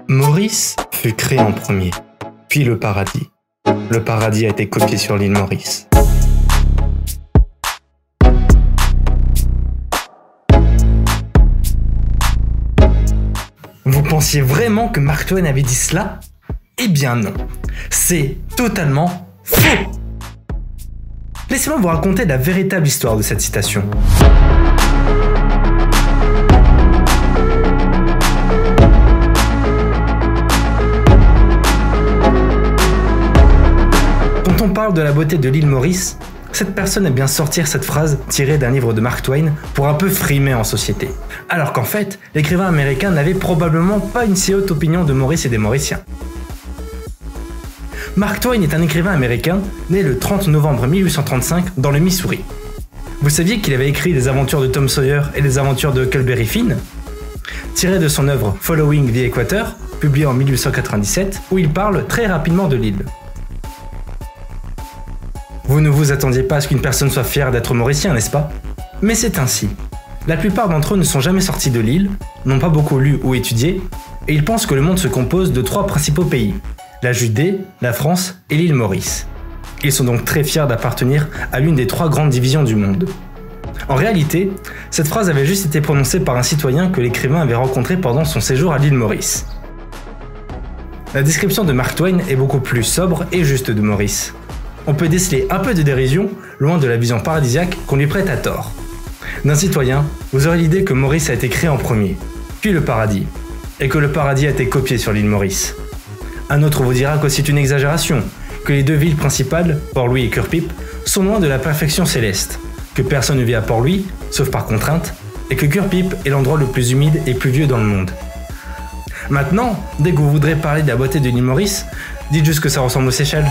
Maurice fut créé en premier, puis le paradis. Le paradis a été copié sur l'île Maurice. Vous pensiez vraiment que Mark Twain avait dit cela? Eh bien non, c'est totalement faux! Laissez-moi vous raconter la véritable histoire de cette citation. Quand on parle de la beauté de l'île Maurice, cette personne aime bien sortir cette phrase tirée d'un livre de Mark Twain pour un peu frimer en société. Alors qu'en fait, l'écrivain américain n'avait probablement pas une si haute opinion de Maurice et des Mauriciens. Mark Twain est un écrivain américain né le 30 novembre 1835 dans le Missouri. Vous saviez qu'il avait écrit les aventures de Tom Sawyer et les aventures de Huckleberry Finn, tiré de son œuvre Following the Equator, publiée en 1897, où il parle très rapidement de l'île. Vous ne vous attendiez pas à ce qu'une personne soit fière d'être mauricien, n'est-ce pas? Mais c'est ainsi. La plupart d'entre eux ne sont jamais sortis de l'île, n'ont pas beaucoup lu ou étudié, et ils pensent que le monde se compose de 3 principaux pays, la Judée, la France et l'île Maurice. Ils sont donc très fiers d'appartenir à l'une des 3 grandes divisions du monde. En réalité, cette phrase avait juste été prononcée par un citoyen que l'écrivain avait rencontré pendant son séjour à l'île Maurice. La description de Mark Twain est beaucoup plus sobre et juste de Maurice. On peut déceler un peu de dérision, loin de la vision paradisiaque qu'on lui prête à tort. D'un citoyen, vous aurez l'idée que Maurice a été créé en premier, puis le paradis, et que le paradis a été copié sur l'île Maurice. Un autre vous dira que c'est une exagération, que les 2 villes principales, Port-Louis et Curepipe, sont loin de la perfection céleste, que personne ne vit à Port-Louis, sauf par contrainte, et que Curepipe est l'endroit le plus humide et pluvieux dans le monde. Maintenant, dès que vous voudrez parler de la beauté de l'île Maurice, dites juste que ça ressemble aux Seychelles.